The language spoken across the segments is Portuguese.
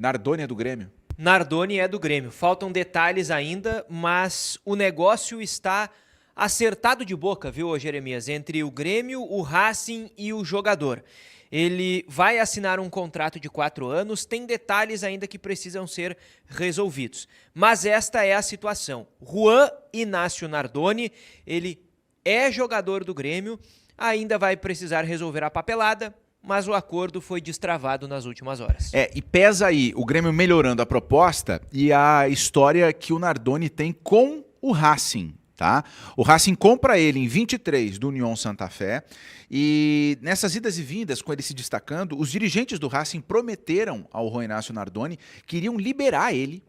Nardoni é do Grêmio? Nardoni é do Grêmio. Faltam detalhes ainda, mas o negócio está acertado de boca, viu, Jeremias? Entre o Grêmio, o Racing e o jogador. Ele vai assinar um contrato de 4 anos, tem detalhes ainda que precisam ser resolvidos. Mas esta é a situação. Juan Inácio Nardoni, ele é jogador do Grêmio, ainda vai precisar resolver a papelada, mas o acordo foi destravado nas últimas horas. E pesa aí o Grêmio melhorando a proposta e a história que o Nardoni tem com o Racing. Tá? O Racing compra ele em 23 do União Santa Fé e nessas idas e vindas, com ele se destacando, os dirigentes do Racing prometeram ao Juan Inácio Nardoni que iriam liberar ele,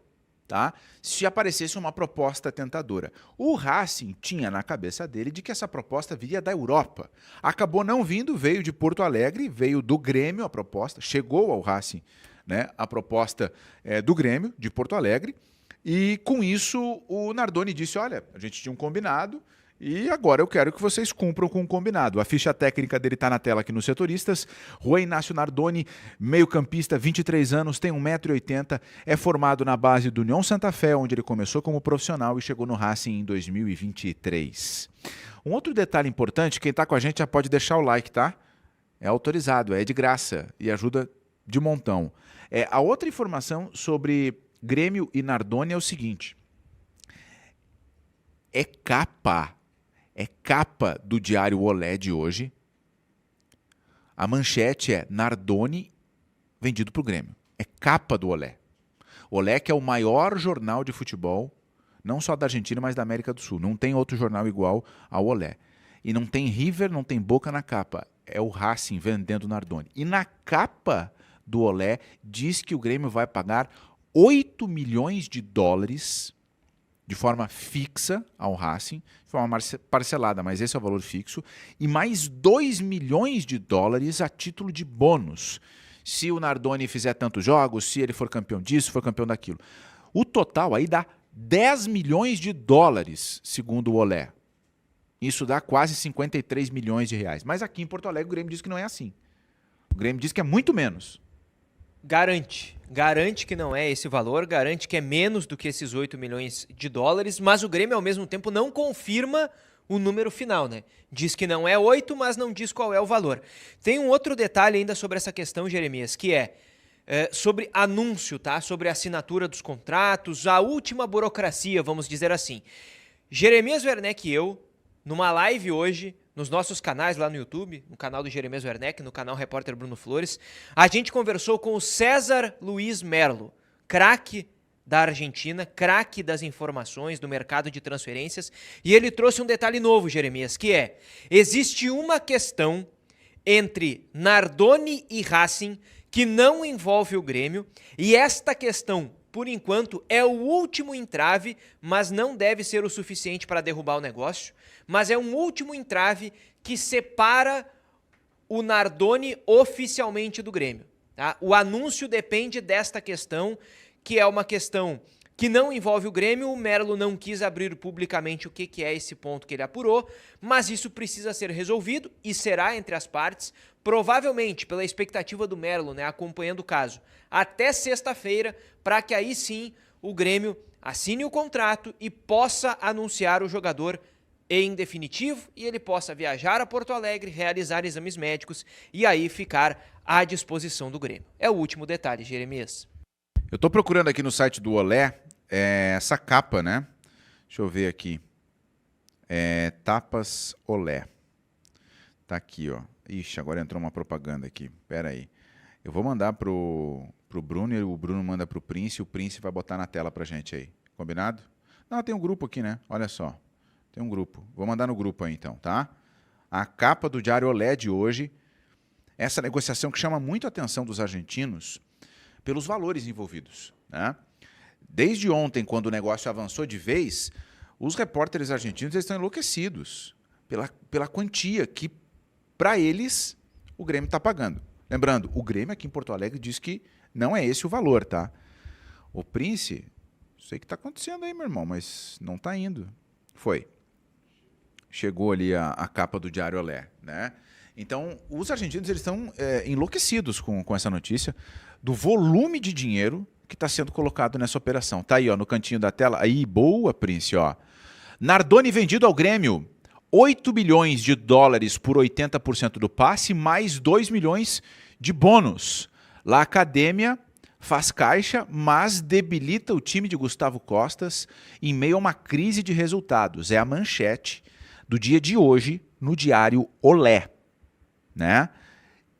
tá? Se aparecesse uma proposta tentadora. O Racing tinha na cabeça dele de que essa proposta viria da Europa. Acabou não vindo, veio de Porto Alegre, veio do Grêmio a proposta, chegou ao Racing, né, a proposta do Grêmio, de Porto Alegre. E com isso o Nardoni disse, olha, a gente tinha um combinado e agora eu quero que vocês cumpram com o combinado. A ficha técnica dele está na tela aqui nos setoristas. Juan Inácio Nardoni, meio-campista, 23 anos, tem 1,80 m, é formado na base do União Santa Fé, onde ele começou como profissional e chegou no Racing em 2023. Um outro detalhe importante, quem está com a gente já pode deixar o like, tá? É autorizado, é de graça e ajuda de montão. A outra informação sobre Grêmio e Nardoni é o seguinte, é capa do Diário Olé de hoje, a manchete é Nardoni vendido para o Grêmio, é capa do Olé. Olé que é o maior jornal de futebol, não só da Argentina, mas da América do Sul, não tem outro jornal igual ao Olé. E não tem River, não tem Boca na capa, é o Racing vendendo Nardoni. E na capa do Olé diz que o Grêmio vai pagar 8 milhões de dólares de forma fixa ao Racing, de forma parcelada, mas esse é o valor fixo, e mais 2 milhões de dólares a título de bônus, se o Nardoni fizer tantos jogos, se ele for campeão disso, for campeão daquilo. O total aí dá 10 milhões de dólares, segundo o Olé. Isso dá quase 53 milhões de reais. Mas aqui em Porto Alegre o Grêmio diz que não é assim. O Grêmio diz que é muito menos. Garante que não é esse valor, garante que é menos do que esses 8 milhões de dólares, mas o Grêmio ao mesmo tempo não confirma o número final, né? Diz que não é 8, mas não diz qual é o valor. Tem um outro detalhe ainda sobre essa questão, Jeremias, que é sobre anúncio, tá? Sobre a assinatura dos contratos, a última burocracia, vamos dizer assim. Jeremias Werneck e eu, numa live hoje, nos nossos canais lá no YouTube, no canal do Jeremias Werneck, no canal Repórter Bruno Flores, a gente conversou com o César Luiz Merlo, craque da Argentina, craque das informações do mercado de transferências, e ele trouxe um detalhe novo, Jeremias, que é, existe uma questão entre Nardoni e Racing que não envolve o Grêmio, e esta questão, por enquanto, é o último entrave, mas não deve ser o suficiente para derrubar o negócio, mas é um último entrave que separa o Nardoni oficialmente do Grêmio. Tá? O anúncio depende desta questão, que é uma questão que não envolve o Grêmio. O Merlo não quis abrir publicamente o que é esse ponto que ele apurou, mas isso precisa ser resolvido e será entre as partes, provavelmente pela expectativa do Merlo, né, acompanhando o caso, até sexta-feira, para que aí sim o Grêmio assine o contrato e possa anunciar o jogador em definitivo e ele possa viajar a Porto Alegre, realizar exames médicos e aí ficar à disposição do Grêmio. É o último detalhe, Jeremias. Eu estou procurando aqui no site do Olé essa capa, né? Deixa eu ver aqui. Tapas Olé. Tá aqui, ó. Ixi, agora entrou uma propaganda aqui. Pera aí. Eu vou mandar pro Bruno e o Bruno manda pro Prince e o Prince vai botar na tela pra gente aí. Combinado? Não, tem um grupo aqui, né? Olha só. Tem um grupo. Vou mandar no grupo aí então, tá? A capa do Diário Olé de hoje. Essa negociação que chama muito a atenção dos argentinos pelos valores envolvidos, né? Desde ontem, quando o negócio avançou de vez, os repórteres argentinos estão enlouquecidos pela quantia que, para eles, o Grêmio está pagando. Lembrando, o Grêmio aqui em Porto Alegre diz que não é esse o valor, tá? O Prince, sei que está acontecendo aí, meu irmão, mas não está indo. Foi. Chegou ali a capa do Diário Olé, né? Então, os argentinos eles estão enlouquecidos com essa notícia do volume de dinheiro que está sendo colocado nessa operação. Tá aí, ó, no cantinho da tela. Aí, boa, Prince, ó. Nardoni vendido ao Grêmio. 8 bilhões de dólares por 80% do passe, mais 2 milhões de bônus. La Academia faz caixa, mas debilita o time de Gustavo Costas em meio a uma crise de resultados. É a manchete do dia de hoje no diário Olé, né?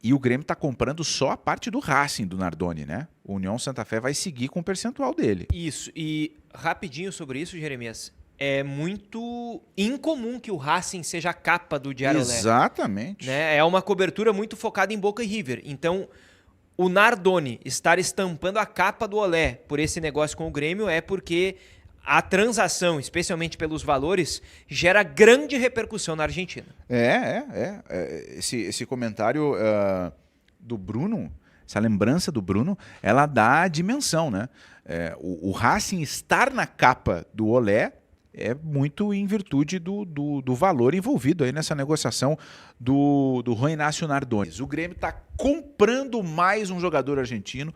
E o Grêmio está comprando só a parte do Racing do Nardoni, né? O União Santa Fé vai seguir com o percentual dele. Isso, e rapidinho sobre isso, Jeremias. É muito incomum que o Racing seja a capa do Diário Olé. Exatamente. Né? É uma cobertura muito focada em Boca e River. Então, o Nardoni estar estampando a capa do Olé por esse negócio com o Grêmio é porque a transação, especialmente pelos valores, gera grande repercussão na Argentina. Esse comentário do Bruno, essa lembrança do Bruno, ela dá a dimensão, né? O Racing estar na capa do Olé é muito em virtude do valor envolvido aí nessa negociação do Juan Inácio Nardoni. O Grêmio está comprando mais um jogador argentino,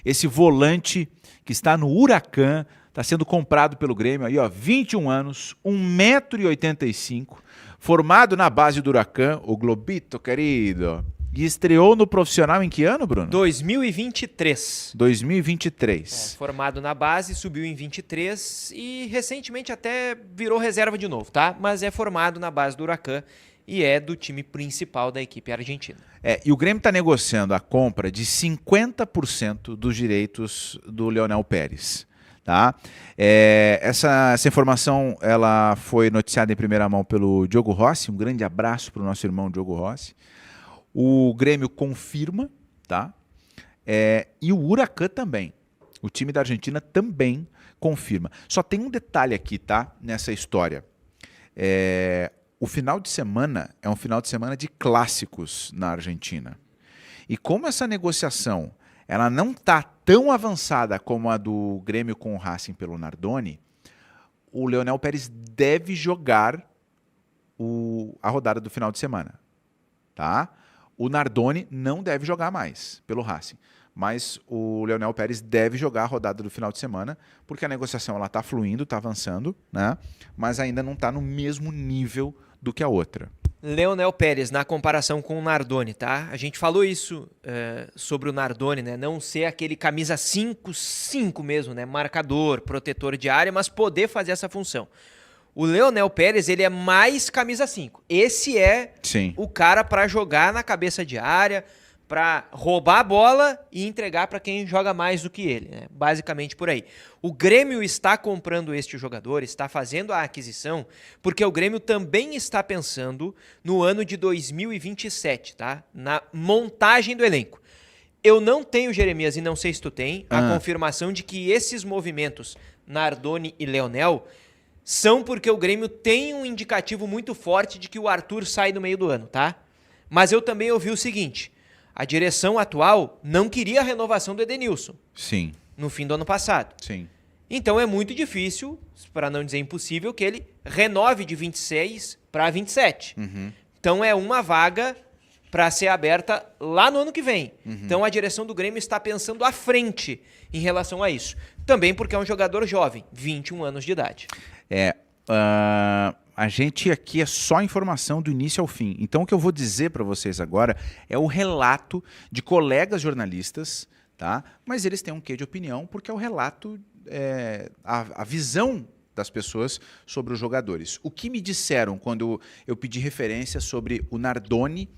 esse volante que está no Huracan, está sendo comprado pelo Grêmio, aí, ó, 21 anos, 1,85 m, formado na base do Huracan, o Globito, querido. E estreou no profissional em que ano, Bruno? 2023. 2023. Formado na base, subiu em 23 e recentemente até virou reserva de novo, tá? Mas é formado na base do Huracan e é do time principal da equipe argentina. E o Grêmio está negociando a compra de 50% dos direitos do Leonel Pérez. Tá? Essa informação ela foi noticiada em primeira mão pelo Diogo Rossi. Um grande abraço para o nosso irmão Diogo Rossi. O Grêmio confirma, tá? E o Huracan também. O time da Argentina também confirma. Só tem um detalhe aqui, tá? Nessa história. O final de semana é um final de semana de clássicos na Argentina. E como essa negociação ela não está tão avançada como a do Grêmio com o Racing pelo Nardoni, o Leonel Pérez deve jogar a rodada do final de semana. Tá? O Nardoni não deve jogar mais pelo Racing, mas o Leonel Pérez deve jogar a rodada do final de semana, porque a negociação está fluindo, está avançando, né? Mas ainda não está no mesmo nível do que a outra. Leonel Pérez, na comparação com o Nardoni, tá? A gente falou isso sobre o Nardoni, né? Não ser aquele camisa 5 mesmo, né? Marcador, protetor de área, mas poder fazer essa função. O Leonel Pérez, ele é mais camisa 5. Esse é o cara para jogar na cabeça de área, para roubar a bola e entregar para quem joga mais do que ele, né? Basicamente por aí. O Grêmio está comprando este jogador, está fazendo a aquisição, porque o Grêmio também está pensando no ano de 2027, tá? Na montagem do elenco. Eu não tenho, Jeremias, e não sei se tu tem, a confirmação de que esses movimentos, Nardoni e Leonel, são porque o Grêmio tem um indicativo muito forte de que o Arthur sai no meio do ano, tá? Mas eu também ouvi o seguinte: a direção atual não queria a renovação do Edenilson. Sim. No fim do ano passado. Sim. Então é muito difícil, para não dizer impossível, que ele renove de 26 para 27. Então é uma vaga para ser aberta lá no ano que vem. Então a direção do Grêmio está pensando à frente em relação a isso. Também porque é um jogador jovem, 21 anos de idade. A gente aqui é só informação do início ao fim. Então o que eu vou dizer para vocês agora é o relato de colegas jornalistas, tá? Mas eles têm um quê de opinião, porque é o relato, a visão das pessoas sobre os jogadores. O que me disseram quando eu pedi referência sobre o Nardoni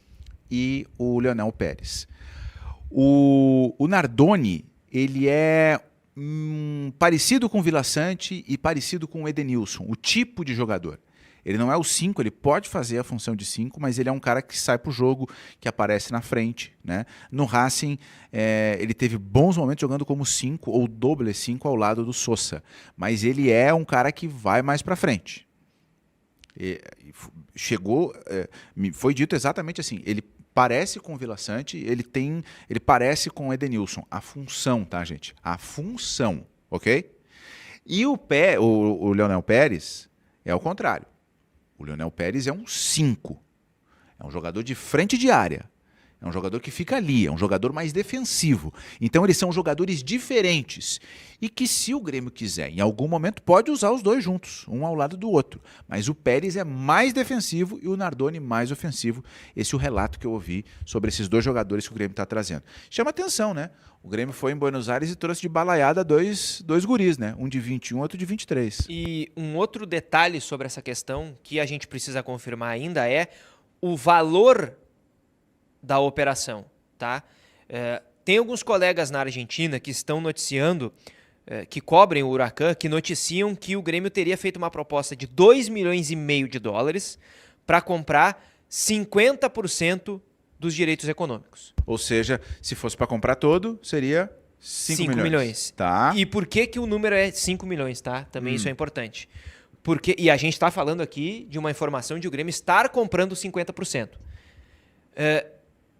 e o Leonel Pérez? O Nardoni, ele é parecido com o Vila Sante e parecido com o Edenilson, o tipo de jogador. Ele não é o 5, ele pode fazer a função de 5, mas ele é um cara que sai pro jogo, que aparece na frente, né? No Racing, ele teve bons momentos jogando como 5 ou doble 5 ao lado do Sosa, mas ele é um cara que vai mais para frente. Me foi dito exatamente assim, ele parece com o Vila Sante, ele parece com o Edenilson. A função, tá, gente? A função, ok? E o Leonel Pérez é o contrário. O Leonel Pérez é um 5. É um jogador de frente de área. É um jogador que fica ali, é um jogador mais defensivo. Então eles são jogadores diferentes. E que se o Grêmio quiser, em algum momento, pode usar os dois juntos, um ao lado do outro. Mas o Pérez é mais defensivo e o Nardoni mais ofensivo. Esse é o relato que eu ouvi sobre esses dois jogadores que o Grêmio está trazendo. Chama atenção, né? O Grêmio foi em Buenos Aires e trouxe de balaiada dois guris, né? Um de 21, outro de 23. E um outro detalhe sobre essa questão que a gente precisa confirmar ainda é o valor da operação, tá? Tem alguns colegas na Argentina que estão noticiando, que cobrem o Huracan, que noticiam que o Grêmio teria feito uma proposta de 2,5 milhões de dólares para comprar 50% dos direitos econômicos. Ou seja, se fosse para comprar todo, seria 5 milhões. Tá. E por que o número é 5 milhões, tá? Também isso é importante. E a gente está falando aqui de uma informação de o Grêmio estar comprando 50%.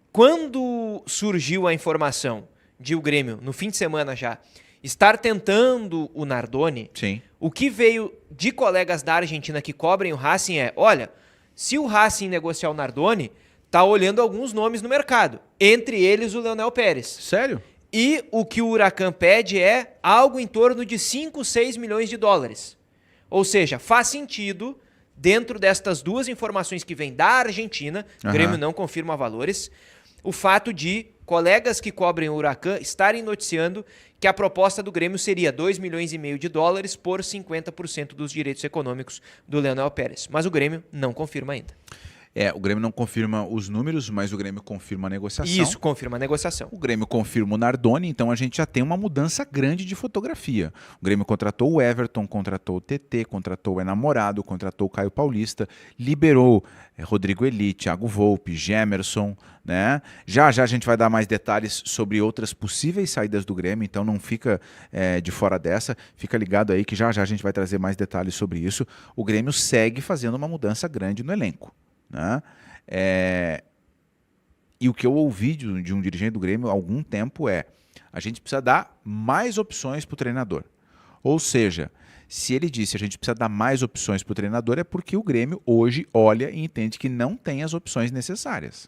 Quando surgiu a informação de o Grêmio, no fim de semana já, estar tentando o Nardoni, Sim. O que veio de colegas da Argentina que cobrem o Racing é, olha, se o Racing negociar o Nardoni, tá olhando alguns nomes no mercado, entre eles o Leonel Pérez. Sério? E o que o Huracan pede é algo em torno de 5, 6 milhões de dólares. Ou seja, faz sentido, dentro destas duas informações que vêm da Argentina, o Grêmio não confirma valores, o fato de colegas que cobrem o Huracan estarem noticiando que a proposta do Grêmio seria 2,5 milhões de dólares por 50% dos direitos econômicos do Leonel Pérez. Mas o Grêmio não confirma ainda. O Grêmio não confirma os números, mas o Grêmio confirma a negociação. Isso, confirma a negociação. O Grêmio confirma o Nardoni, então a gente já tem uma mudança grande de fotografia. O Grêmio contratou o Everton, contratou o TT, contratou o Enamorado, contratou o Caio Paulista, liberou Rodrigo Eli, Thiago Volpe, Gemerson, né? Já a gente vai dar mais detalhes sobre outras possíveis saídas do Grêmio, então não fica de fora dessa, fica ligado aí que já a gente vai trazer mais detalhes sobre isso. O Grêmio segue fazendo uma mudança grande no elenco, né? E o que eu ouvi de um dirigente do Grêmio há algum tempo a gente precisa dar mais opções para o treinador. Ou seja, se ele disse a gente precisa dar mais opções para o treinador, é porque o Grêmio hoje olha e entende que não tem as opções necessárias.